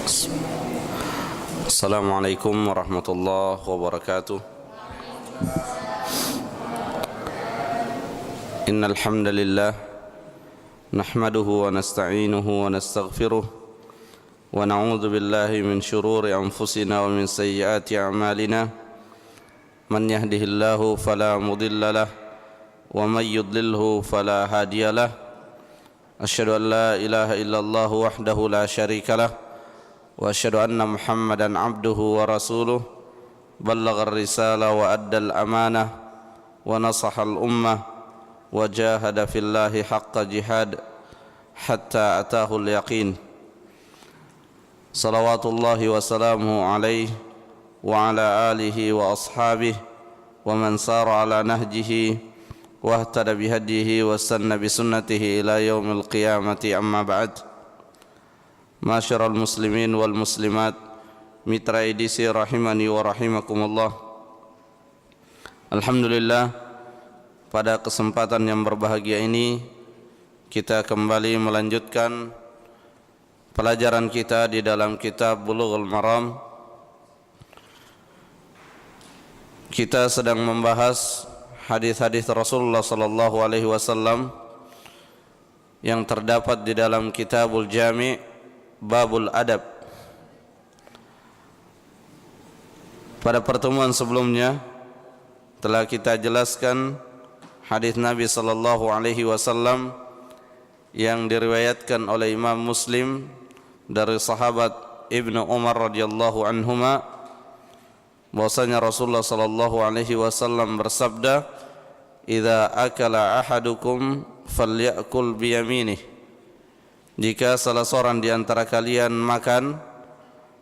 السلام عليكم ورحمة الله وبركاته. إن الحمد لله نحمده ونستعينه ونستغفره ونعوذ بالله من شرور أنفسنا ومن سيئات أعمالنا. من يهده الله فلا مضل له ومن يضلله فلا هادي له. أشهد أن لا إله إلا الله وحده لا شريك له وأشهد أن محمدا عبده ورسوله بلغ الرسالة وأدى الأمانة ونصح الأمة وجاهد في الله حق جهاد حتى أتاه اليقين. صلوات الله وسلامه عليه وعلى آله وأصحابه ومن سار على نهجه واهتدى بهديه واستنى بسنته إلى يوم القيامة. أما بعد. Masyarul muslimin wal muslimat, mitra edisi rahimani wa rahimakumullah. Alhamdulillah, pada kesempatan yang berbahagia ini kita kembali melanjutkan pelajaran kita di dalam kitab Bulughul Maram. Kita sedang membahas hadis-hadis Rasulullah sallallahu alaihi wasallam yang terdapat di dalam Kitabul Jami' Babul Adab. Pada pertemuan sebelumnya telah kita jelaskan hadis Nabi sallallahu alaihi wasallam yang diriwayatkan oleh Imam Muslim dari sahabat Ibnu Umar radhiyallahu anhuma, bahwasanya Rasulullah sallallahu alaihi wasallam bersabda, "Idza akala ahadukum falyakul biyaminih." Jika salah seorang di antara kalian makan,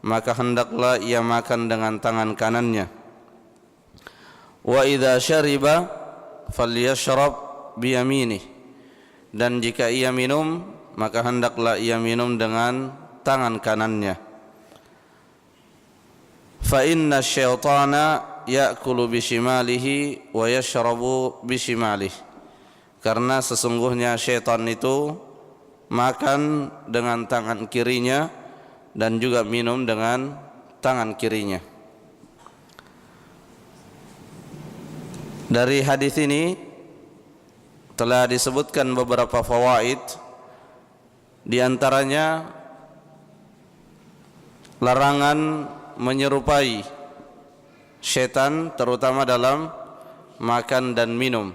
maka hendaklah ia makan dengan tangan kanannya. Wa idza syariba falyashrab biyaminih. Dan jika ia minum, maka hendaklah ia minum dengan tangan kanannya. Fa inna syaitana ya'kulu bishimalihi wa yashrabu bishimalihi. Karena sesungguhnya syaitan itu makan dengan tangan kirinya dan juga minum dengan tangan kirinya. Dari hadis ini telah disebutkan beberapa fawaid, di antaranya larangan menyerupai syaitan terutama dalam makan dan minum.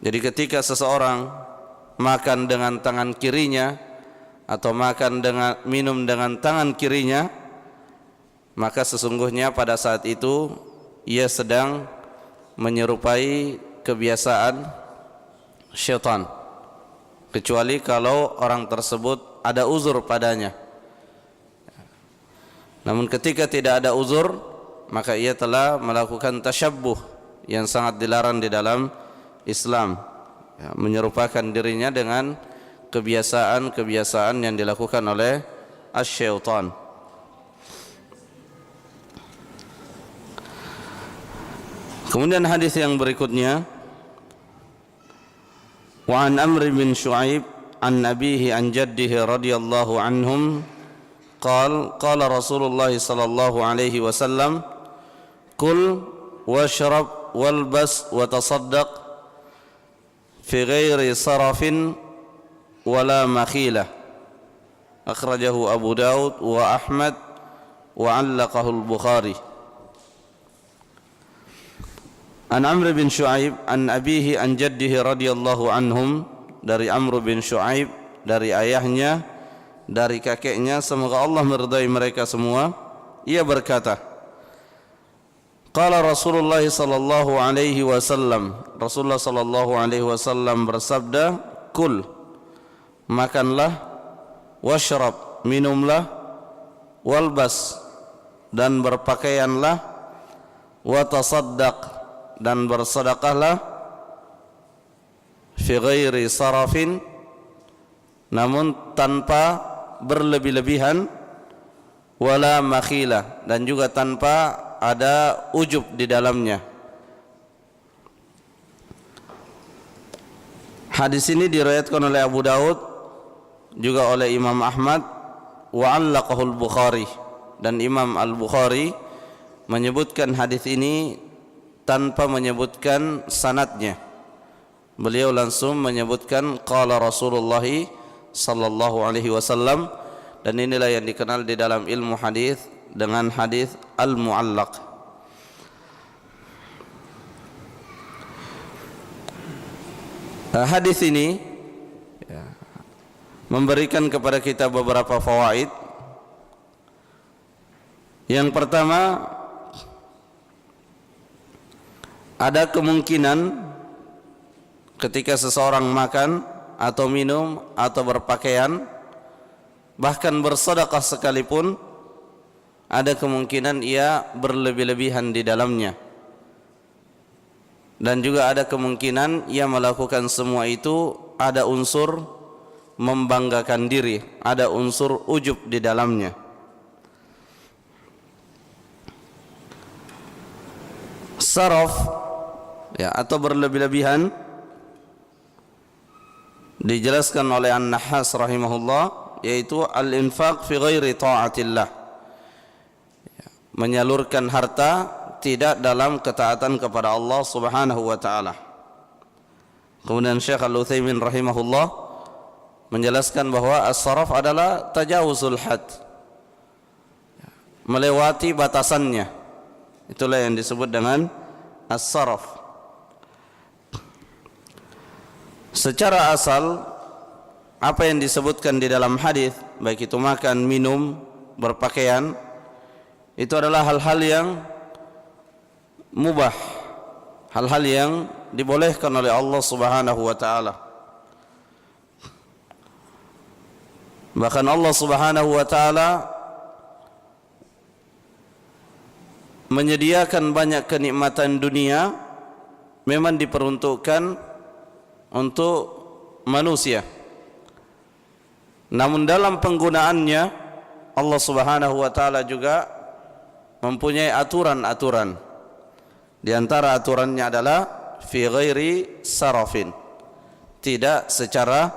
Jadi ketika seseorang makan dengan tangan kirinya atau minum dengan tangan kirinya, maka sesungguhnya pada saat itu ia sedang menyerupai kebiasaan syaitan, kecuali kalau orang tersebut ada uzur padanya. Namun ketika tidak ada uzur, maka ia telah melakukan tasyabbuh yang sangat dilarang di dalam Islam, menyerupakan dirinya dengan kebiasaan-kebiasaan yang dilakukan oleh asy-syaitan. Kemudian hadis yang berikutnya, wa an Amr bin Shu'aib an abihi an jaddihi radhiyallahu anhum qala Rasulullah sallallahu alaihi wasallam, kul washrab walbas wa tasaddaq fi ghairi sarafin wala makhilah. Akhrajahu Abu Daud wa Ahmad wa 'allaqahu al-Bukhari. An Amr bin Shu'aib an abihi an jaddihi radhiyallahu anhum, dari Amr bin Shu'aib, dari ayahnya, dari kakeknya, semoga Allah meridai mereka semua, ia berkata, qala Rasulullah sallallahu alaihi wasallam, Rasulullah sallallahu alaihi wasallam bersabda, kul, makanlah, washrab, minumlah, walbas, dan berpakaianlah, wa tasaddaq, dan bersedekahlah, fi ghairi sarafin, namun tanpa berlebih-lebihan, wala makhilah, dan juga tanpa ada ujub di dalamnya. Hadis ini diriwayatkan oleh Abu Daud, juga oleh Imam Ahmad, wa 'allaqahu al-Bukhari, dan Imam Al-Bukhari menyebutkan hadis ini tanpa menyebutkan sanadnya. Beliau langsung menyebutkan qala Rasulullah sallallahu alaihi wasallam, dan inilah yang dikenal di dalam ilmu hadis dengan hadis al-mu'allaq. Hadis ini memberikan kepada kita beberapa fawaid. Yang pertama, ada kemungkinan ketika seseorang makan atau minum atau berpakaian, bahkan bersedekah sekalipun, ada kemungkinan ia berlebih-lebihan di dalamnya. Dan juga ada kemungkinan ia melakukan semua itu ada unsur membanggakan diri, ada unsur ujub di dalamnya. Saraf atau berlebih-lebihan dijelaskan oleh An-Nahas rahimahullah, yaitu al-infaq fi ghairi ta'atillah, menyalurkan harta tidak dalam ketaatan kepada Allah Subhanahu wa taala. Kemudian Syekh Al-Utsaimin rahimahullah menjelaskan bahwa as-saraf adalah tajawuzul had, melewati batasannya. Itulah yang disebut dengan as-saraf. Secara asal, apa yang disebutkan di dalam hadis, baik itu makan, minum, berpakaian, itu adalah hal-hal yang mubah, hal-hal yang dibolehkan oleh Allah Subhanahu wa taala. Bahkan Allah Subhanahu wa taala menyediakan banyak kenikmatan dunia memang diperuntukkan untuk manusia. Namun dalam penggunaannya Allah Subhanahu wa taala juga mempunyai aturan-aturan. Di antara aturannya adalah fi ghairi sarafin, tidak secara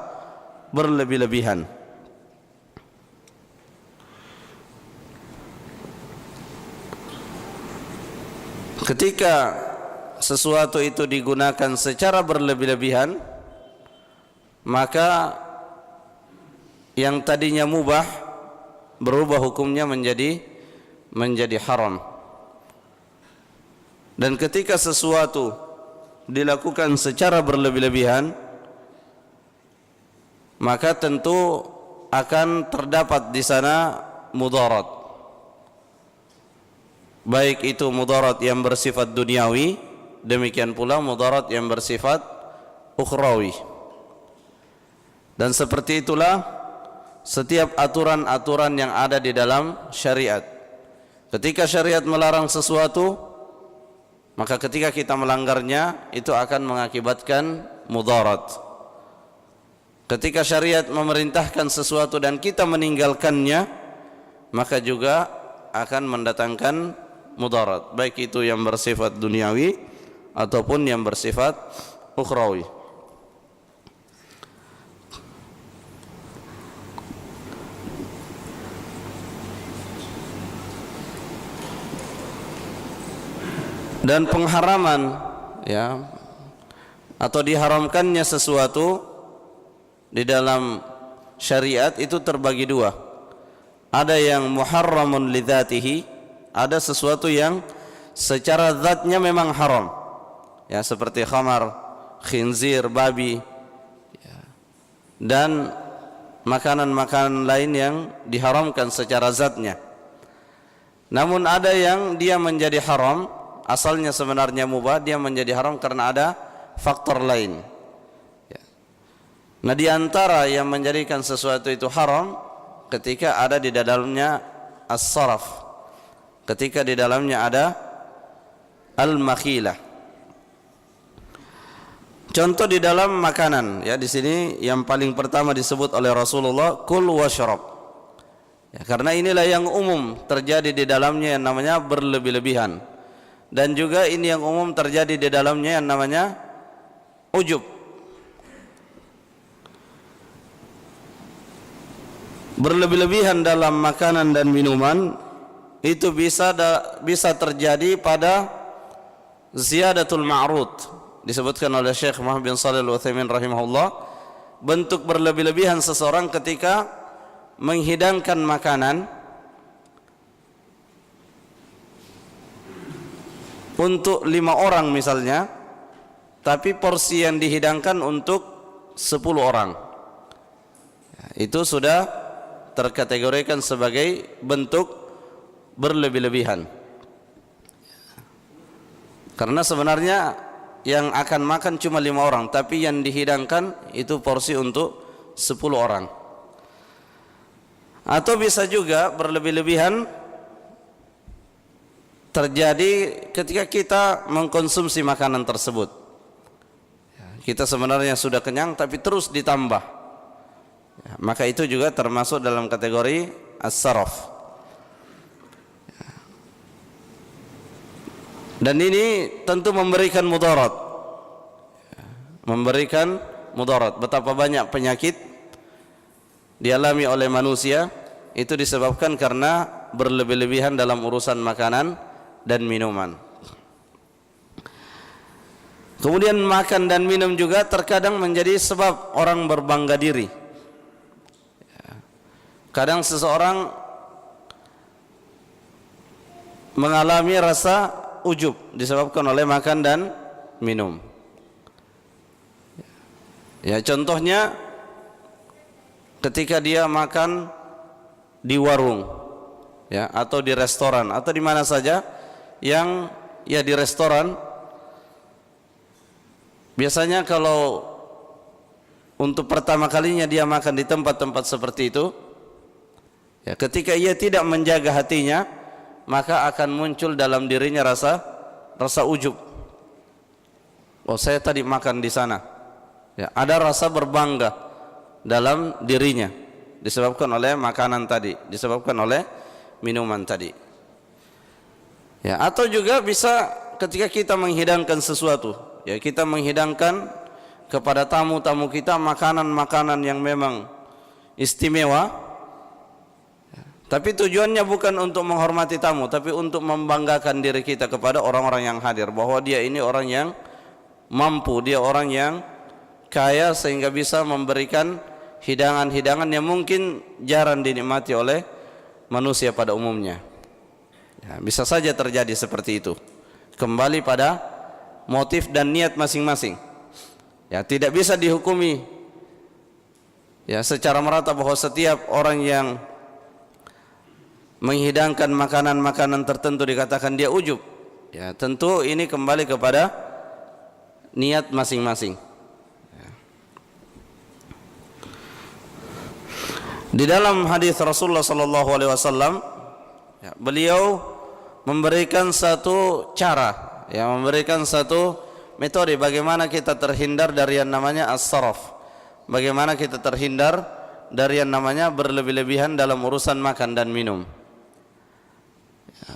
berlebih-lebihan. Ketika sesuatu itu digunakan secara berlebih-lebihan, maka yang tadinya mubah berubah hukumnya menjadi haram. Dan ketika sesuatu dilakukan secara berlebih-lebihan, maka tentu akan terdapat di sana mudarat, baik itu mudarat yang bersifat duniawi, demikian pula mudarat yang bersifat ukhrawi. Dan seperti itulah setiap aturan-aturan yang ada di dalam syariat. Ketika syariat melarang sesuatu, maka ketika kita melanggarnya itu akan mengakibatkan mudarat. Ketika syariat memerintahkan sesuatu dan kita meninggalkannya, maka juga akan mendatangkan mudarat, baik itu yang bersifat duniawi ataupun yang bersifat ukhrawi. Dan pengharaman atau diharamkannya sesuatu di dalam syariat itu terbagi dua. Ada yang muharramun lidzatihi, ada sesuatu yang secara zatnya memang haram, seperti khamar, khinzir, babi, dan makanan-makanan lain yang diharamkan secara zatnya. Namun ada yang dia menjadi haram, asalnya sebenarnya mubah, dia menjadi haram karena ada faktor lain. Nah, di antara yang menjadikan sesuatu itu haram ketika ada di dalamnya as-saraf, ketika di dalamnya ada al-makhilah. Contoh di dalam makanan, di sini yang paling pertama disebut oleh Rasulullah, kul washrab. Karena inilah yang umum terjadi di dalamnya yang namanya berlebih-lebihan. Dan juga ini yang umum terjadi di dalamnya yang namanya ujub. berlebih-lebihan dalam makanan dan minuman itu bisa terjadi pada ziyadatul ma'rud. Disebutkan oleh Syekh Muhammad bin Shalih Al-Utsaimin rahimahullah, bentuk berlebih-lebihan seseorang ketika menghidangkan makanan untuk 5 orang misalnya, tapi porsi yang dihidangkan untuk 10 orang. Itu sudah terkategorikan sebagai bentuk berlebih-lebihan. Karena sebenarnya yang akan makan cuma 5 orang, tapi yang dihidangkan itu porsi untuk 10 orang. Atau bisa juga berlebih-lebihan terjadi ketika kita mengkonsumsi makanan tersebut. Kita sebenarnya sudah kenyang tapi terus ditambah. Maka itu juga termasuk dalam kategori as-saraf. Dan ini tentu memberikan mudarat. Memberikan mudarat. Betapa banyak penyakit dialami oleh manusia itu disebabkan karena berlebih-lebihan dalam urusan makanan dan minuman. Kemudian makan dan minum juga terkadang menjadi sebab orang berbangga diri. Kadang seseorang mengalami rasa ujub disebabkan oleh makan dan minum. Ya, contohnya ketika dia makan di warung, ya, atau di restoran atau di mana saja yang ya di restoran, biasanya kalau untuk pertama kalinya dia makan di tempat-tempat seperti itu, ya, ketika ia tidak menjaga hatinya, maka akan muncul dalam dirinya rasa ujub. Oh, saya tadi makan di sana. Ya, ada rasa berbangga dalam dirinya disebabkan oleh makanan tadi, disebabkan oleh minuman tadi. Ya, atau juga bisa ketika kita menghidangkan sesuatu, ya, kita menghidangkan kepada tamu-tamu kita makanan-makanan yang memang istimewa, tapi tujuannya bukan untuk menghormati tamu, tapi untuk membanggakan diri kita kepada orang-orang yang hadir, bahwa dia ini orang yang mampu, dia orang yang kaya sehingga bisa memberikan hidangan-hidangan yang mungkin jarang dinikmati oleh manusia pada umumnya. Ya, bisa saja terjadi seperti itu. Kembali pada motif dan niat masing-masing. Ya, tidak bisa dihukumi ya secara merata bahwa setiap orang yang menghidangkan makanan-makanan tertentu dikatakan dia ujub. Ya, tentu ini kembali kepada niat masing-masing. Ya. Di dalam hadis Rasulullah sallallahu alaihi wasallam, ya, beliau memberikan satu cara, ya, memberikan satu metode bagaimana kita terhindar dari yang namanya as-saraf. Bagaimana kita terhindar dari yang namanya berlebih-lebihan dalam urusan makan dan minum.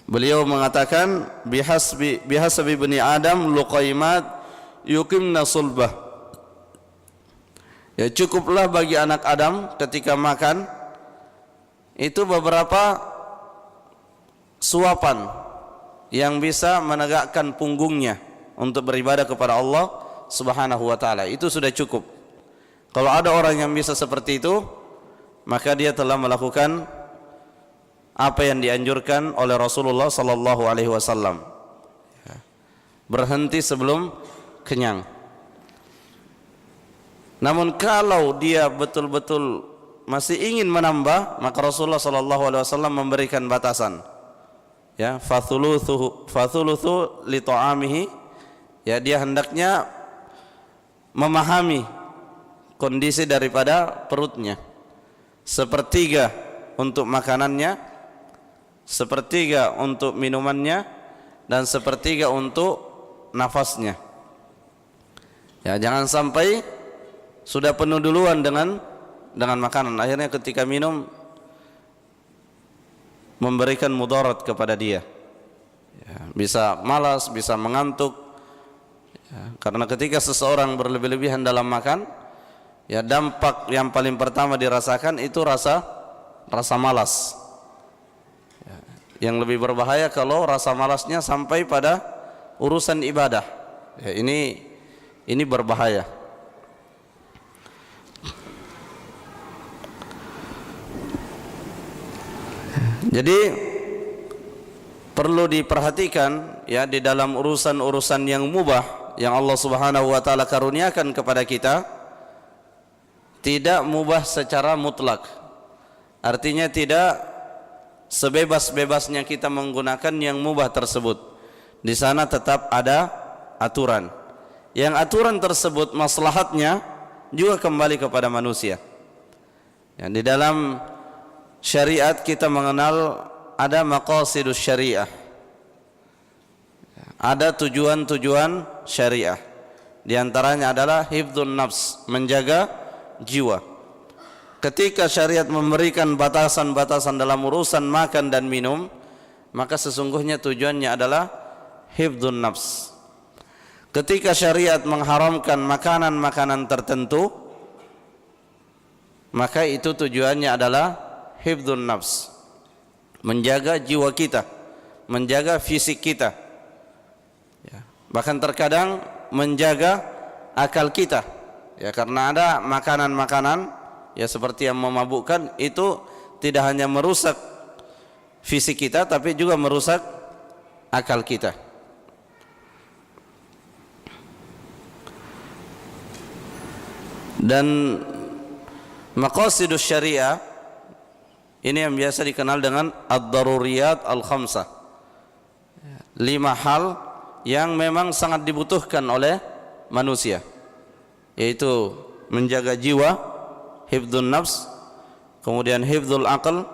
Beliau mengatakan bihasbi bani Adam luqaimat yuqimna sulbah. Ya, cukuplah bagi anak Adam ketika makan itu beberapa suapan yang bisa menegakkan punggungnya untuk beribadah kepada Allah Subhanahu wa taala. Itu sudah cukup. Kalau ada orang yang bisa seperti itu, maka dia telah melakukan apa yang dianjurkan oleh Rasulullah sallallahu alaihi wasallam. Berhenti sebelum kenyang. Namun kalau dia betul-betul masih ingin menambah, maka Rasulullah sallallahu alaihi wasallam memberikan batasan. Ya, fathuluthu li ta'amihi. Ya, dia hendaknya memahami kondisi daripada perutnya. Sepertiga untuk makanannya, sepertiga untuk minumannya, dan sepertiga untuk nafasnya. Ya, jangan sampai sudah penuh duluan dengan makanan, akhirnya ketika minum memberikan mudarat kepada dia. Ya, bisa malas, bisa mengantuk. Ya, karena ketika seseorang berlebih-lebihan dalam makan, ya, dampak yang paling pertama dirasakan itu rasa rasa malas. Yang lebih berbahaya kalau rasa malasnya sampai pada urusan ibadah. Ya, ini berbahaya. Jadi perlu diperhatikan ya di dalam urusan-urusan yang mubah yang Allah Subhanahu wa taala karuniakan kepada kita, tidak mubah secara mutlak. Artinya tidak sebebas-bebasnya kita menggunakan yang mubah tersebut. Di sana tetap ada aturan. Yang aturan tersebut maslahatnya juga kembali kepada manusia. Ya, di dalam syariat kita mengenal ada maqasidus syariah. Ada tujuan-tujuan syariah. Di antaranya adalah hifdzun nafs, menjaga jiwa. Ketika syariat memberikan batasan-batasan dalam urusan makan dan minum, maka sesungguhnya tujuannya adalah hifdzun nafs. Ketika syariat mengharamkan makanan-makanan tertentu, maka itu tujuannya adalah hifdzun nafs, menjaga jiwa kita, menjaga fisik kita, ya. Bahkan terkadang menjaga akal kita, ya, karena ada makanan-makanan ya seperti yang memabukkan, itu tidak hanya merusak fisik kita tapi juga merusak akal kita. Dan maqasidus syariah ini yang biasa dikenal dengan ad-daruriyat al-khamsah, 5 hal yang memang sangat dibutuhkan oleh manusia, yaitu menjaga jiwa, hifdzun nafs, kemudian hifdzul aql,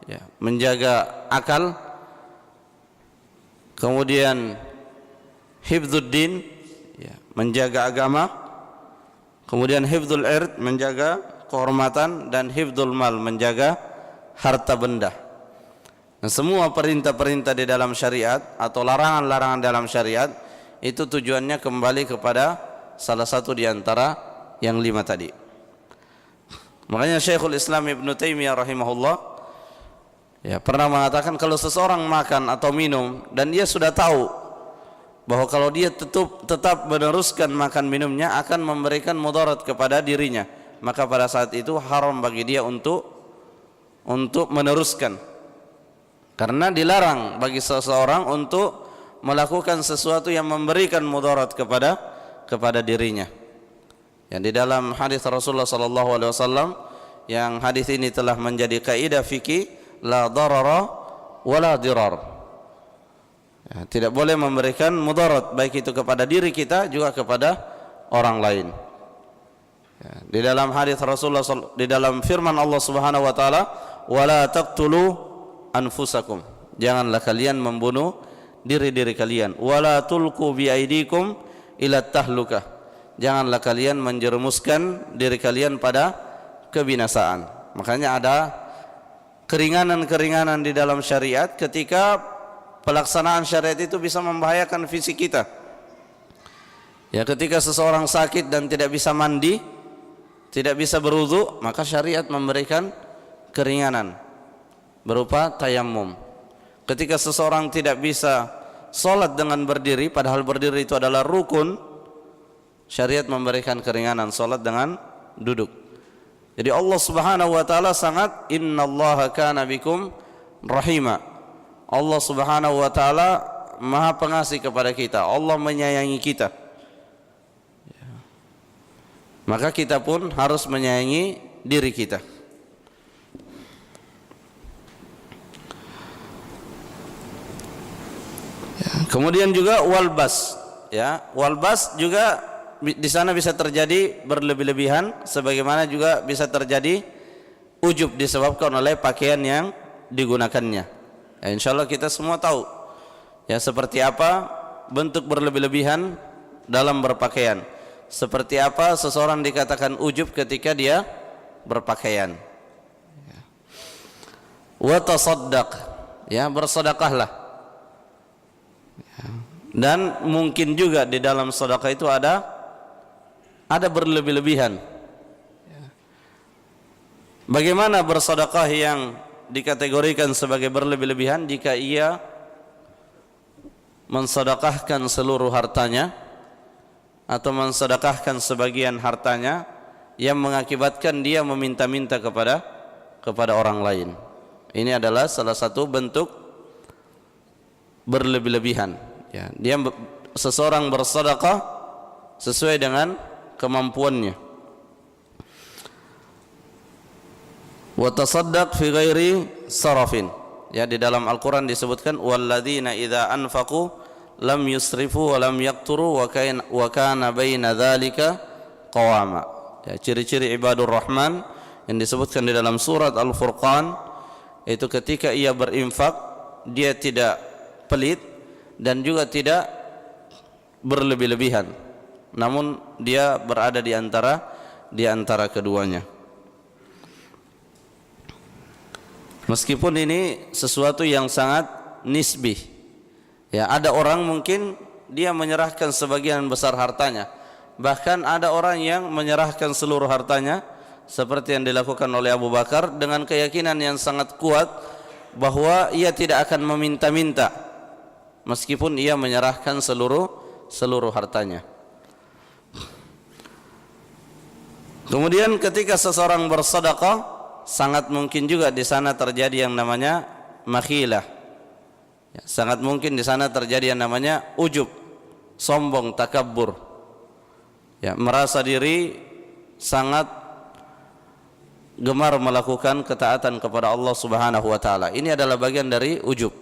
ya, menjaga akal, kemudian hifdzud din, ya, menjaga agama, kemudian hifdzul ird, menjaga kehormatan, dan hifdzul mal, menjaga harta benda. Nah, semua perintah-perintah di dalam syariat atau larangan-larangan dalam syariat itu tujuannya kembali kepada salah satu di antara yang 5 tadi. Makanya Syekhul Islam Ibn Taimiyah rahimahullah ya pernah mengatakan, kalau seseorang makan atau minum dan dia sudah tahu bahwa kalau dia tetap meneruskan makan minumnya akan memberikan mudarat kepada dirinya, maka pada saat itu haram bagi dia untuk meneruskan, karena dilarang bagi seseorang untuk melakukan sesuatu yang memberikan mudarat kepada dirinya. Yang di dalam hadis Rasulullah sallallahu alaihi wasallam, yang hadis ini telah menjadi kaidah fikih, la darara wala dirar. Ya, tidak boleh memberikan mudarat baik itu kepada diri kita juga kepada orang lain. Ya, di dalam hadis Rasulullah, di dalam firman Allah Subhanahu wa taala, wala taqtulu anfusakum, janganlah kalian membunuh diri-diri kalian, wala tulqu biaidikum ila tahlukah, janganlah kalian menjerumuskan diri kalian pada kebinasaan. Makanya ada keringanan-keringanan di dalam syariat ketika pelaksanaan syariat itu bisa membahayakan fisik kita. Ya, ketika seseorang sakit dan tidak bisa mandi, tidak bisa berwudu, maka syariat memberikan keringanan berupa tayammum. Ketika seseorang tidak bisa sholat dengan berdiri, padahal berdiri itu adalah rukun, syariat memberikan keringanan sholat dengan duduk. Jadi Allah Subhanahu wa taala sangat, innallaha kana bikum rahima. Allah Subhanahu wa taala Maha pengasih kepada kita. Allah menyayangi kita. Maka kita pun harus menyayangi diri kita. Kemudian juga walbas, ya, walbas juga di sana bisa terjadi berlebih-lebihan, sebagaimana juga bisa terjadi ujub disebabkan oleh pakaian yang digunakannya. Ya, insyaallah kita semua tahu ya seperti apa bentuk berlebih-lebihan dalam berpakaian, seperti apa seseorang dikatakan ujub ketika dia berpakaian. Wa tasaddaq, ya, bersedekahlah. Dan mungkin juga di dalam sedekah itu ada berlebih-lebihan. Bagaimana bersedekah yang dikategorikan sebagai berlebih-lebihan? Jika ia mensedekahkan seluruh hartanya atau mensedekahkan sebagian hartanya yang mengakibatkan dia meminta-minta kepada orang lain. Ini adalah salah satu bentuk berlebih-lebihan. Ya, seseorang bersedekah sesuai dengan kemampuannya. Wa tasaddaq fi ghairi sarafin. Ya, di dalam Al-Qur'an disebutkan walladzina idza anfaqu lam yusrifu wa lam yaqturu wa kana baina dzalika qawama. Ya, ciri-ciri ibadur rahman yang disebutkan di dalam surat Al-Furqan itu ketika ia berinfak dia tidak pelit dan juga tidak berlebih-lebihan, namun dia berada di antara keduanya. Meskipun ini sesuatu yang sangat nisbi. Ya, ada orang mungkin dia menyerahkan sebagian besar hartanya. Bahkan ada orang yang menyerahkan seluruh hartanya seperti yang dilakukan oleh Abu Bakar dengan keyakinan yang sangat kuat bahwa ia tidak akan meminta-minta meskipun ia menyerahkan seluruh hartanya. Kemudian ketika seseorang bersedekah, sangat mungkin juga di sana terjadi yang namanya makhilah. Ya, sangat mungkin di sana terjadi yang namanya ujub, sombong, takabbur. Ya, merasa diri sangat gemar melakukan ketaatan kepada Allah Subhanahu wa taala. Ini adalah bagian dari ujub.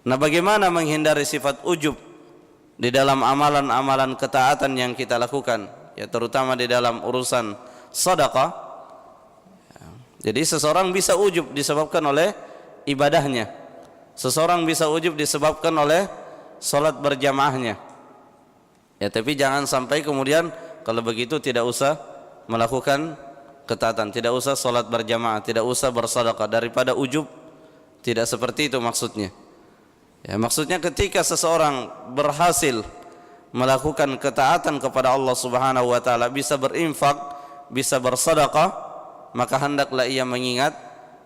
Nah, bagaimana menghindari sifat ujub di dalam amalan-amalan ketaatan yang kita lakukan, ya terutama di dalam urusan sedekah? Jadi seseorang bisa ujub disebabkan oleh ibadahnya. Seseorang bisa ujub disebabkan oleh salat berjamaahnya. Ya, tapi jangan sampai kemudian kalau begitu tidak usah melakukan ketaatan, tidak usah salat berjamaah, tidak usah bersedekah daripada ujub. Tidak seperti itu maksudnya. Ya, maksudnya ketika seseorang berhasil melakukan ketaatan kepada Allah Subhanahu wa taala, bisa berinfak, bisa bersedekah, maka hendaklah ia mengingat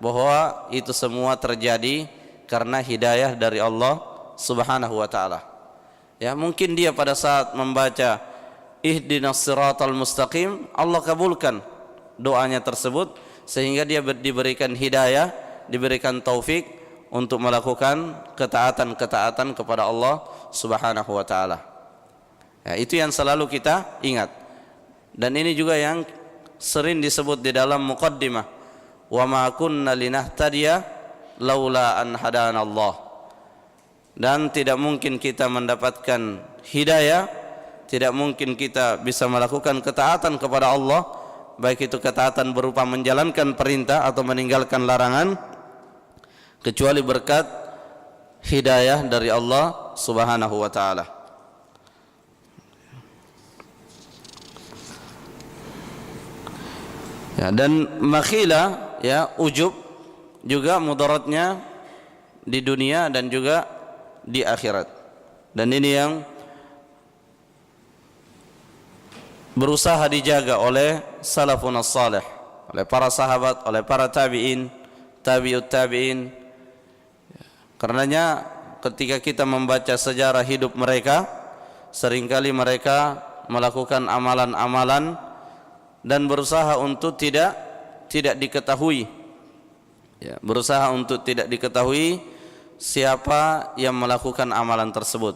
bahwa itu semua terjadi karena hidayah dari Allah Subhanahu wa taala. Ya, mungkin dia pada saat membaca ihdinas siratal mustaqim, Allah kabulkan doanya tersebut sehingga dia diberikan hidayah, diberikan taufik untuk melakukan ketaatan-ketaatan kepada Allah Subhanahu wa taala. Ya, itu yang selalu kita ingat. Dan ini juga yang sering disebut di dalam muqaddimah, wa ma kunna linahtadiya laula an hadanallah. Dan tidak mungkin kita mendapatkan hidayah, tidak mungkin kita bisa melakukan ketaatan kepada Allah, baik itu ketaatan berupa menjalankan perintah atau meninggalkan larangan, kecuali berkat hidayah dari Allah Subhanahu wa taala. Ya, dan makhilah, ya, ujub juga mudaratnya di dunia dan juga di akhirat. Dan ini yang berusaha dijaga oleh salafun as-salih, oleh para sahabat, oleh para tabi'in, tabi'ut tabi'in. Karenanya ketika kita membaca sejarah hidup mereka, seringkali mereka melakukan amalan-amalan dan berusaha untuk tidak diketahui, ya, berusaha untuk tidak diketahui siapa yang melakukan amalan tersebut.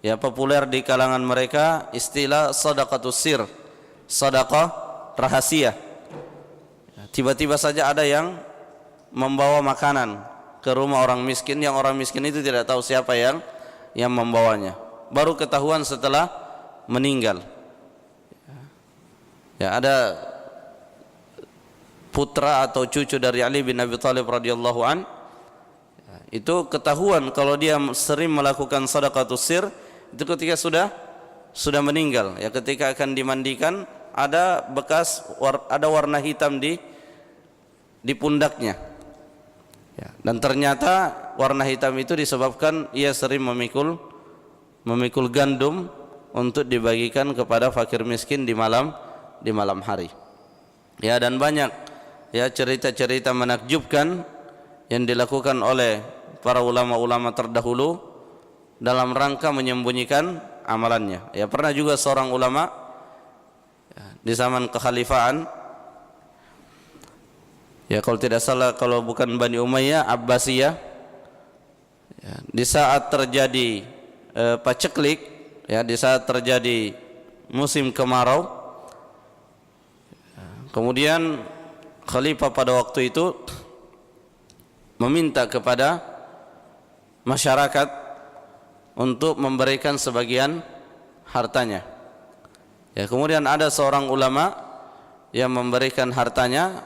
Ya, populer di kalangan mereka istilah sedekatus sir, sedekah rahasia. Tiba-tiba saja ada yang membawa makanan ke rumah orang miskin, yang orang miskin itu tidak tahu siapa yang membawanya, baru ketahuan setelah meninggal. Ya, ada putra atau cucu dari Ali bin Abi Thalib radhiyallahu an, itu ketahuan kalau dia sering melakukan sedekatus sir itu ketika sudah meninggal. Ya, ketika akan dimandikan ada bekas ada warna hitam di pundaknya. Ya, dan ternyata warna hitam itu disebabkan ia sering memikul gandum untuk dibagikan kepada fakir miskin di malam hari. Ya, dan banyak ya cerita-cerita menakjubkan yang dilakukan oleh para ulama-ulama terdahulu dalam rangka menyembunyikan amalannya. Ya, pernah juga seorang ulama ya, di zaman kekhalifahan, ya kalau tidak salah, kalau bukan Bani Umayyah, Abbasiyah, ya, di saat terjadi paceklik, ya, di saat terjadi musim kemarau, kemudian khalifah pada waktu itu meminta kepada masyarakat untuk memberikan sebagian hartanya. Ya, kemudian ada seorang ulama yang memberikan hartanya.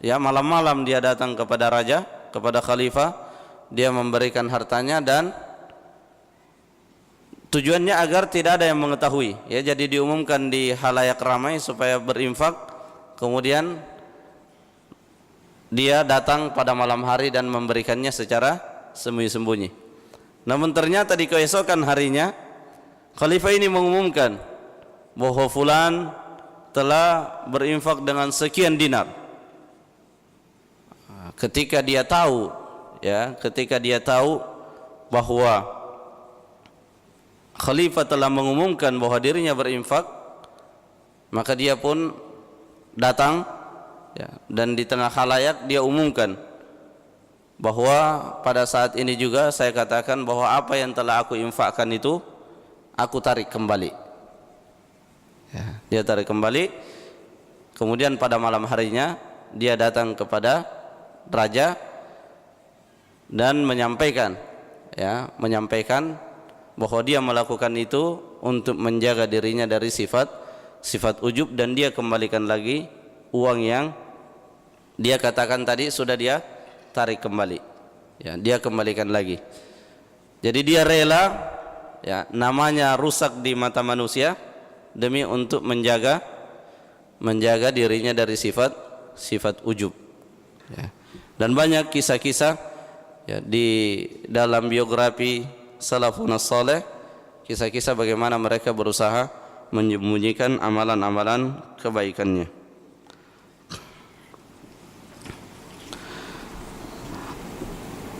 Ya, malam-malam dia datang kepada raja, kepada khalifah, dia memberikan hartanya, dan tujuannya agar tidak ada yang mengetahui. Ya, jadi diumumkan di halayak ramai supaya berinfak. Kemudian dia datang pada malam hari dan memberikannya secara sembunyi-sembunyi. Namun ternyata di keesokan harinya khalifah ini mengumumkan bahwa fulan telah berinfak dengan sekian dinar. Ketika dia tahu, ya, ketika dia tahu bahwa khalifah telah mengumumkan bahwa dirinya berinfak, maka dia pun datang, ya, dan di tengah khalayak dia umumkan bahwa pada saat ini juga saya katakan bahwa apa yang telah aku infakkan itu aku tarik kembali. Ya, dia tarik kembali. Kemudian pada malam harinya dia datang kepada raja dan menyampaikan, ya, menyampaikan bahwa dia melakukan itu untuk menjaga dirinya dari sifat ujub, dan dia kembalikan lagi uang yang dia katakan tadi sudah dia tarik kembali. Ya, dia kembalikan lagi. Jadi dia rela, ya, namanya rusak di mata manusia demi untuk menjaga dirinya dari sifat ujub. Ya. Dan banyak kisah-kisah, ya, di dalam biografi salafun saleh, kisah-kisah bagaimana mereka berusaha menyembunyikan amalan-amalan kebaikannya.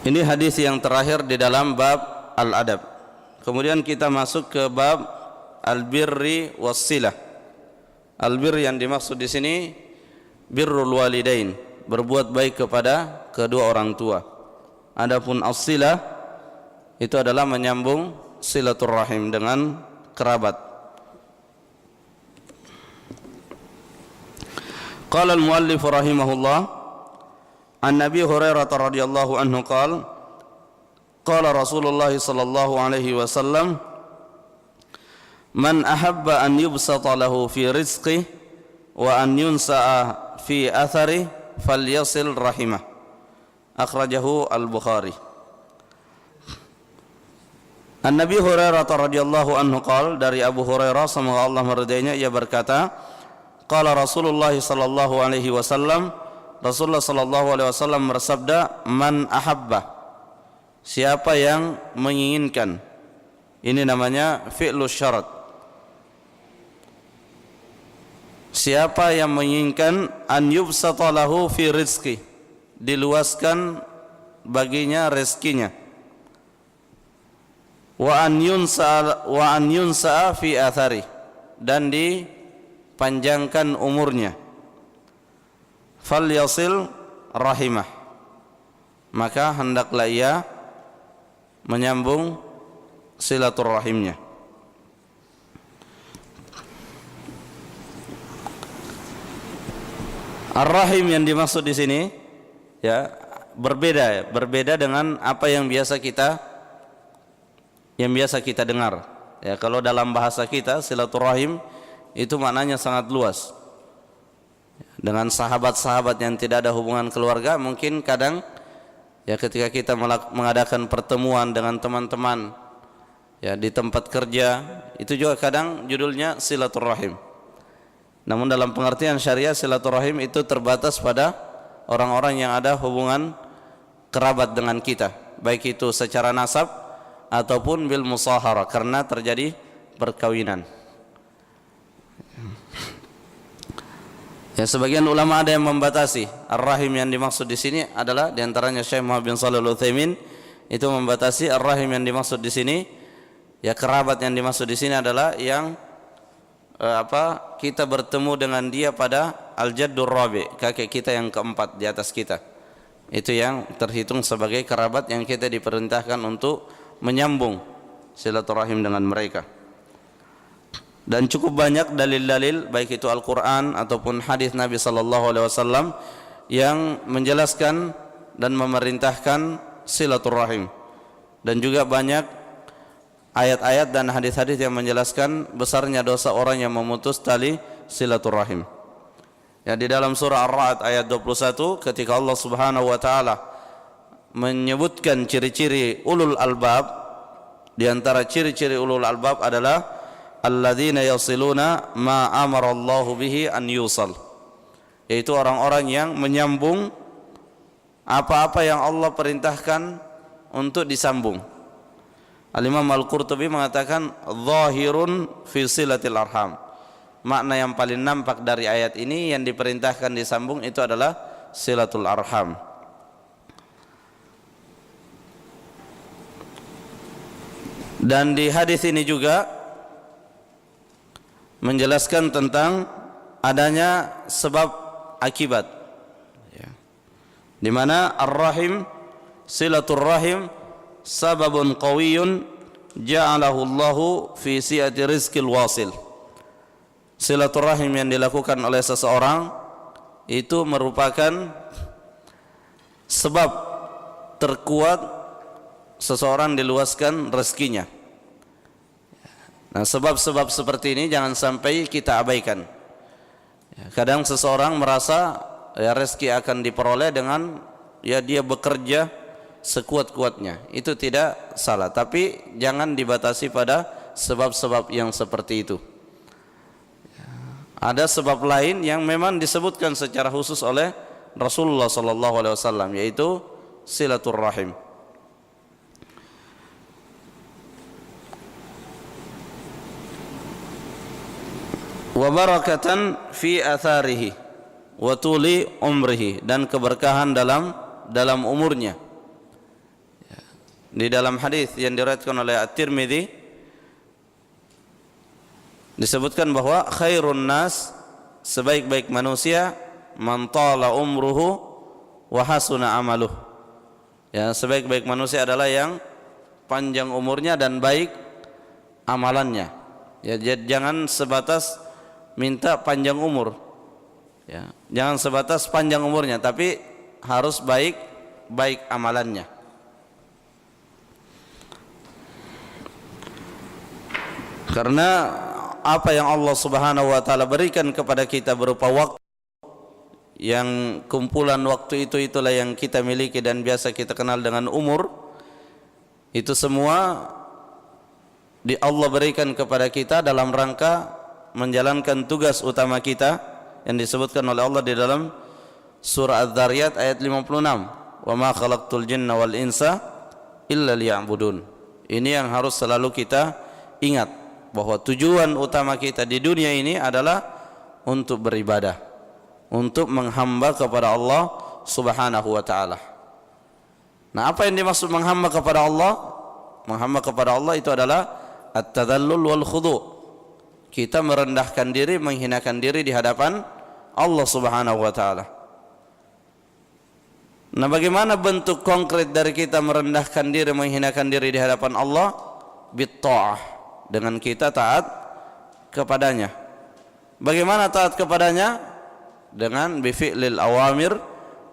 Ini hadis yang terakhir di dalam bab al-adab. Kemudian kita masuk ke bab al-birri was-silah. Al-birr yang dimaksud di sini birrul walidain, berbuat baik kepada kedua orang tua. Adapun as-silah itu adalah menyambung silaturrahim dengan kerabat. Qala al-muallif rahimahullah an Nabi Hurairah radhiyallahu anhu qala Rasulullah sallallahu alaihi wasallam man ahabba an yubsata lahu fi rizqihi wa an yunsa'a fi athari falyasil rahimah. Akhrajahu al-Bukhari. An-Nabi Hurairah radhiyallahu anhu dari Abu Hurairah semoga Allah meridainya, ia berkata, qala Rasulullah sallallahu alaihi wasallam, Rasulullah sallallahu alaihi wasallam bersabda, man ahabba, siapa yang menginginkan. Ini namanya fi'lus syarat. Siapa yang menginginkan an yubsata lahu fi rizqi, diluaskan baginya rezekinya, wa an yunsa'a fi athari, dan dipanjangkan umurnya, falyasil rahimah, maka hendaklah ia menyambung silaturrahimnya. Ar-rahim yang dimaksud di sini, ya, berbeda dengan apa yang biasa kita dengar. Ya, kalau dalam bahasa kita silaturrahim itu maknanya sangat luas. Dengan sahabat-sahabat yang tidak ada hubungan keluarga, mungkin kadang, ya, ketika kita mengadakan pertemuan dengan teman-teman, ya, di tempat kerja, itu juga kadang judulnya silaturrahim. Namun dalam pengertian syariah, silaturahim itu terbatas pada orang-orang yang ada hubungan kerabat dengan kita, baik itu secara nasab ataupun bil musahara, karena terjadi perkawinan. Ya, sebagian ulama ada yang membatasi ar-rahim yang dimaksud di sini adalah diantaranya Syekh Muhammad bin Shalih Al-Utsaimin itu membatasi ar-rahim yang dimaksud di sini, ya kerabat yang dimaksud di sini adalah yang kita bertemu dengan dia pada al-jaddur rabi, kakek kita yang keempat di atas kita. Itu yang terhitung sebagai kerabat yang kita diperintahkan untuk menyambung silaturahim dengan mereka. Dan cukup banyak dalil-dalil baik itu Al-Qur'an ataupun hadis Nabi sallallahu alaihi wasallam yang menjelaskan dan memerintahkan silaturahim. Dan juga banyak ayat-ayat dan hadis-hadis yang menjelaskan besarnya dosa orang yang memutus tali silaturahim. Ya, di dalam surah Ar-Ra'd ayat 21 ketika Allah Subhanahu wa taala menyebutkan ciri-ciri ulul albab, di antara ciri-ciri ulul albab adalah alladzina yasiluna ma amara Allahu bihi an yusal, yaitu orang-orang yang menyambung apa-apa yang Allah perintahkan untuk disambung. Al-Imam Al-Qurtubi mengatakan zahirun fi silatil arham, makna yang paling nampak dari ayat ini yang diperintahkan disambung itu adalah silatul arham. Dan di hadis ini juga menjelaskan tentang adanya sebab akibat, ya, di mana ar-rahim, silatul rahim sababun qawiyyun ja'alahu Allahu fi si'ati rizqil wasil. Silaturahim yang dilakukan oleh seseorang itu merupakan sebab terkuat seseorang diluaskan rezekinya. Nah, sebab-sebab seperti ini jangan sampai kita abaikan. Kadang seseorang merasa ya rezeki akan diperoleh dengan ya dia bekerja sekuat-kuatnya. Itu tidak salah, tapi jangan dibatasi pada sebab-sebab yang seperti itu. Ada sebab lain yang memang disebutkan secara khusus oleh Rasulullah SAW, yaitu silaturrahim. Wa barakatan fi atharihi wa tuli umrihi, dan keberkahan dalam umurnya. Di dalam hadis yang diriwayatkan oleh At-Tirmidzi disebutkan bahwa khairun nas, sebaik-baik manusia, man tala umruhu wa hasuna amaluh. Ya, sebaik-baik manusia adalah yang panjang umurnya dan baik amalannya. Ya, jangan sebatas minta panjang umur, ya, jangan sebatas panjang umurnya, tapi harus baik amalannya. Karena apa yang Allah Subhanahu wa taala berikan kepada kita berupa waktu, yang kumpulan waktu itulah yang kita miliki dan biasa kita kenal dengan umur, itu semua Allah berikan kepada kita dalam rangka menjalankan tugas utama kita yang disebutkan oleh Allah di dalam surah Az-Zariyat ayat 56, wa ma khalaqtul jinna wal insa illa liya'budun. Ini yang harus selalu kita ingat, bahwa tujuan utama kita di dunia ini adalah untuk beribadah, untuk menghamba kepada Allah Subhanahu wa taala. Nah, apa yang dimaksud menghamba kepada Allah? Menghamba kepada Allah itu adalah at-tadallul wal khudu'. Kita merendahkan diri, menghinakan diri di hadapan Allah Subhanahu wa taala. Nah, bagaimana bentuk konkret dari kita merendahkan diri, menghinakan diri di hadapan Allah? Bitta'ah, dengan kita taat kepadanya. Bagaimana taat kepadanya? Dengan bifi'lil awamir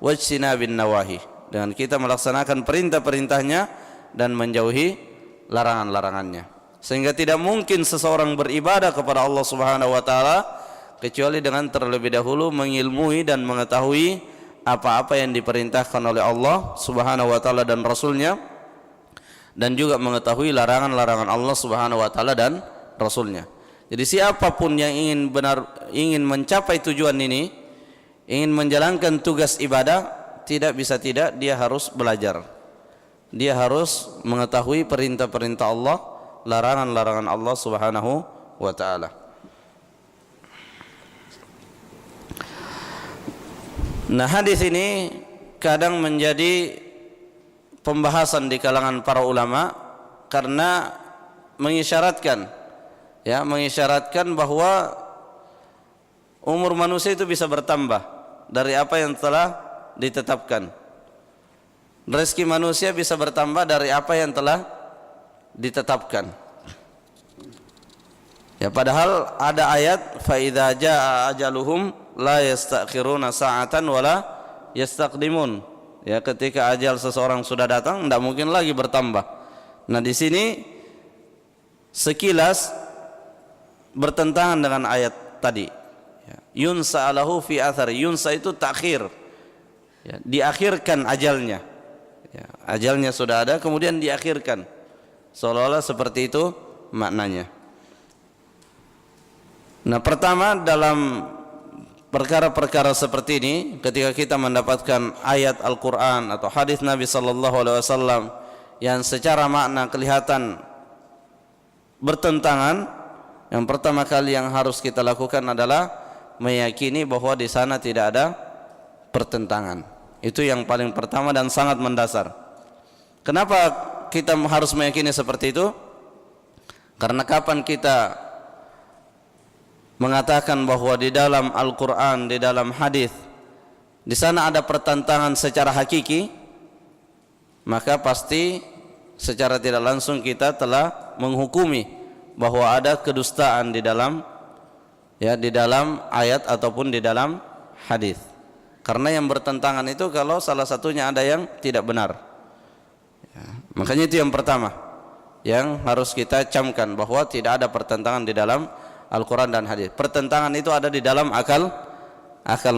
wajtinabin nawahi, dengan kita melaksanakan perintah-perintahnya dan menjauhi larangan-larangannya. Sehingga tidak mungkin seseorang beribadah kepada Allah Subhanahu wa taala kecuali dengan terlebih dahulu mengilmui dan mengetahui apa-apa yang diperintahkan oleh Allah Subhanahu wa taala dan Rasulnya, dan juga mengetahui larangan-larangan Allah Subhanahu wa taala dan Rasulnya. Jadi siapapun yang ingin mencapai tujuan ini, ingin menjalankan tugas ibadah, tidak bisa tidak dia harus belajar. Dia harus mengetahui perintah-perintah Allah, larangan-larangan Allah Subhanahu wa taala. Nah, hadis ini kadang menjadi pembahasan di kalangan para ulama karena mengisyaratkan bahwa umur manusia itu bisa bertambah dari apa yang telah ditetapkan. Rezeki manusia bisa bertambah dari apa yang telah ditetapkan. Ya, padahal ada ayat fa idza jaa ajaluhum la yastakhiruna sa'atan wala yastaqdimun. Ya, ketika ajal seseorang sudah datang tidak mungkin lagi bertambah. Nah, di sini sekilas bertentangan dengan ayat tadi. Ya, yunsa alahu fi athari. Yunsa itu takhir. Ya, diakhirkan ajalnya. Ya, ajalnya sudah ada kemudian diakhirkan. Seolah-olah seperti itu maknanya. Nah, pertama dalam perkara-perkara seperti ini, ketika kita mendapatkan ayat Al-Quran atau hadis Nabi sallallahu alaihi wasallam yang secara makna kelihatan bertentangan, yang pertama kali yang harus kita lakukan adalah meyakini bahwa di sana tidak ada pertentangan. Itu yang paling pertama dan sangat mendasar. Kenapa kita harus meyakini seperti itu? Karena kapan kita mengatakan bahwa di dalam Al-Quran, di dalam hadis, di sana ada pertentangan secara hakiki, maka pasti secara tidak langsung kita telah menghukumi bahwa ada kedustaan di dalam ayat ataupun di dalam hadis. Karena yang bertentangan itu kalau salah satunya ada yang tidak benar. Ya, makanya itu yang pertama yang harus kita camkan, bahwa tidak ada pertentangan di dalam Al-Quran dan hadis. Pertentangan itu ada di dalam akal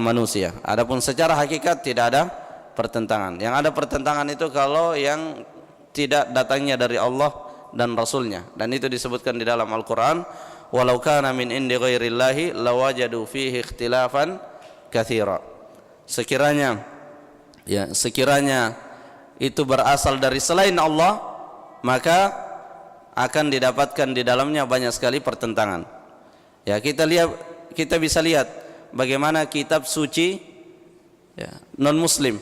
manusia. Adapun secara hakikat tidak ada pertentangan. Yang ada pertentangan itu kalau yang tidak datangnya dari Allah dan Rasulnya. Dan itu disebutkan di dalam Al-Quran, walau kana min indi ghairillahi lawajadu fihi ikhtilafan katsira. Sekiranya itu berasal dari selain Allah, maka akan didapatkan di dalamnya banyak sekali pertentangan. Ya, kita bisa lihat bagaimana kitab suci non muslim.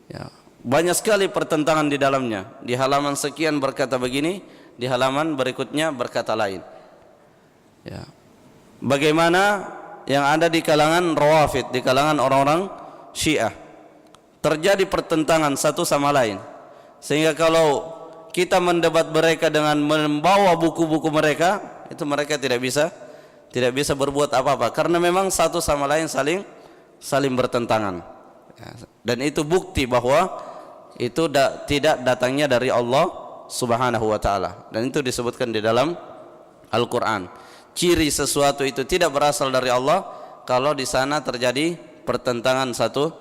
Ya, banyak sekali pertentangan di dalamnya. Di halaman sekian berkata begini, di halaman berikutnya berkata lain. Ya. Bagaimana yang ada di kalangan Rawafid, di kalangan orang-orang Syiah, terjadi pertentangan satu sama lain, sehingga kalau kita mendebat mereka dengan membawa buku-buku mereka, itu mereka tidak bisa berbuat apa-apa, karena memang satu sama lain saling bertentangan. Dan itu bukti bahwa itu tidak datangnya dari Allah Subhanahu wa taala, dan itu disebutkan di dalam Al-Quran. Ciri sesuatu itu tidak berasal dari Allah kalau di sana terjadi pertentangan satu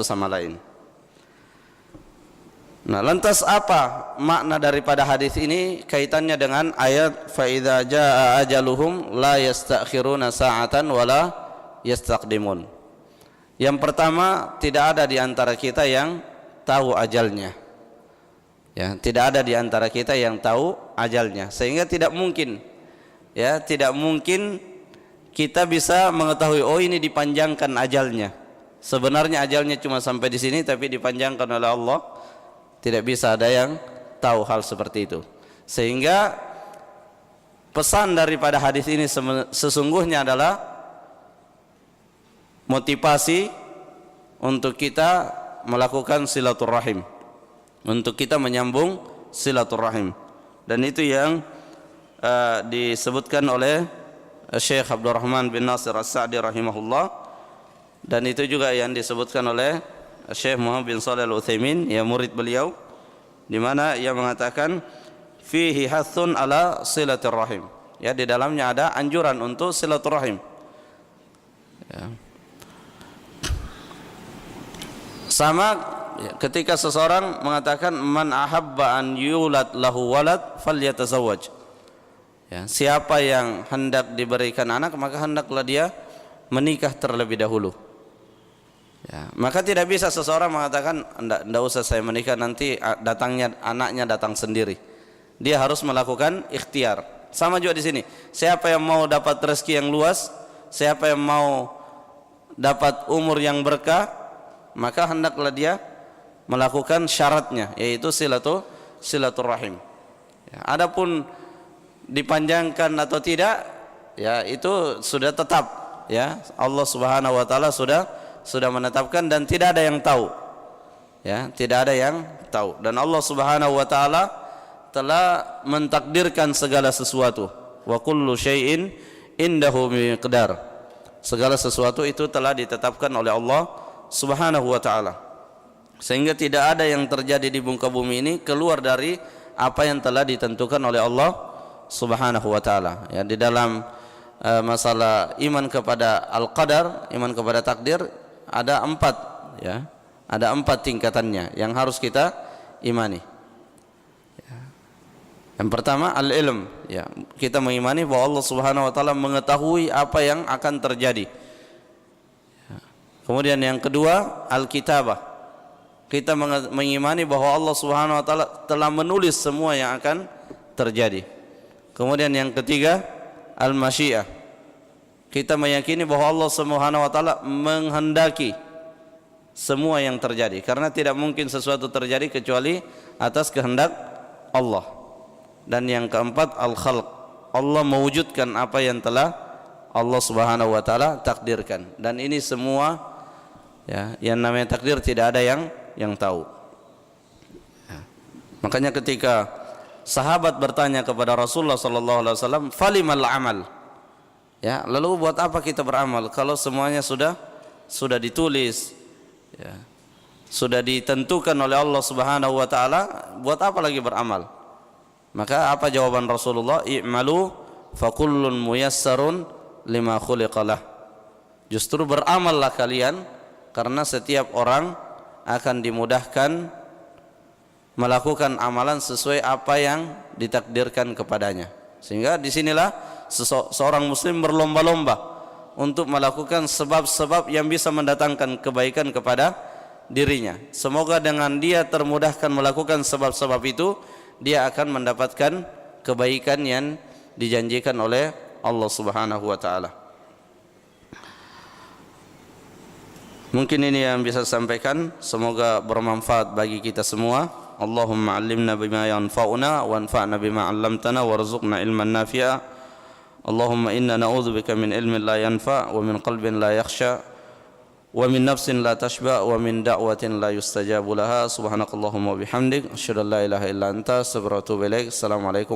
sama lain. Nah, lantas apa makna daripada hadis ini kaitannya dengan ayat fa idza jaa ajaluhum la yastakhiruna sa'atan wala yastaqdimun. Yang pertama, tidak ada di antara kita yang tahu ajalnya. Ya, tidak ada di antara kita yang tahu ajalnya, sehingga tidak mungkin kita bisa mengetahui oh ini dipanjangkan ajalnya. Sebenarnya ajalnya cuma sampai di sini tapi dipanjangkan oleh Allah. Tidak bisa ada yang tahu hal seperti itu. Sehingga pesan daripada hadis ini sesungguhnya adalah motivasi untuk kita melakukan silaturahim, untuk kita menyambung silaturahim. Dan itu yang disebutkan oleh Syekh Abdurrahman bin Nasir As-Sa'di rahimahullah, dan itu juga yang disebutkan oleh Syekh Muhammad bin Shalih Al-Utsaimin, ya murid beliau, di mana ia mengatakan fihi hathun ala silaturrahim. Ya, di dalamnya ada anjuran untuk silaturahim. Ya. Sama ketika seseorang mengatakan man ahabba an yulad lahu walad falyatazawwaj. Ya, siapa yang hendak diberikan anak maka hendaklah dia menikah terlebih dahulu. Ya, maka tidak bisa seseorang mengatakan enggak usah saya menikah, nanti anaknya datang sendiri. Dia harus melakukan ikhtiar. Sama juga di sini. Siapa yang mau dapat rezeki yang luas, siapa yang mau dapat umur yang berkah, maka hendaklah dia melakukan syaratnya, yaitu silaturahim. Ya, adapun dipanjangkan atau tidak, ya itu sudah tetap, ya Allah Subhanahu wa taala sudah menetapkan dan tidak ada yang tahu. Ya, tidak ada yang tahu, dan Allah Subhanahu wa taala telah mentakdirkan segala sesuatu. Wa kullu syai'in indahu miqdar. Segala sesuatu itu telah ditetapkan oleh Allah Subhanahu wa taala. Sehingga tidak ada yang terjadi di muka bumi ini keluar dari apa yang telah ditentukan oleh Allah Subhanahu wa taala. Ya, di dalam masalah iman kepada al-qadar, iman kepada takdir, ada 4, ya. Ada 4 tingkatannya yang harus kita imani. Ya. Yang pertama al-ilm, ya, kita mengimani bahwa Allah Subhanahu wa taala mengetahui apa yang akan terjadi. Ya. Kemudian yang kedua al-kitabah, kita mengimani bahwa Allah Subhanahu wa taala telah menulis semua yang akan terjadi. Kemudian yang ketiga al-masyiah, kita meyakini bahwa Allah Subhanahu wa taala menghendaki semua yang terjadi, karena tidak mungkin sesuatu terjadi kecuali atas kehendak Allah. Dan yang keempat al-khalq, Allah mewujudkan apa yang telah Allah Subhanahu wa taala takdirkan. Dan ini semua, ya, yang namanya takdir tidak ada yang tahu. Ya. Makanya ketika sahabat bertanya kepada Rasulullah sallallahu alaihi wasallam, "Falimal amal?" Ya, lalu buat apa kita beramal kalau semuanya sudah ditulis, ya, sudah ditentukan oleh Allah Subhanahu wa taala, buat apa lagi beramal? Maka apa jawaban Rasulullah? I'malu fakullun muyassarun lima khuliqalah. Justru beramallah kalian, karena setiap orang akan dimudahkan melakukan amalan sesuai apa yang ditakdirkan kepadanya. Sehingga disinilah seorang muslim berlomba-lomba untuk melakukan sebab-sebab yang bisa mendatangkan kebaikan kepada dirinya. Semoga dengan dia termudahkan melakukan sebab-sebab itu, dia akan mendapatkan kebaikan yang dijanjikan oleh Allah Subhanahu wa taala. Mungkin ini yang bisa saya sampaikan, semoga bermanfaat bagi kita semua. Allahumma 'allimna bima yanfa'una wanfa'na bima 'allamtana warzuqna ilman nafi'a. Allahumma inna na'udzubika min ilmin la yanfa' wa min qalbin la yakhsha wa min nafsin la tashba wa min da'watin la yustajabu laha. Subhanakallahumma wa bihamdik asyhadu an la ilaha illa anta astaghfiruka wa atubu ilaik. Assalamualaikum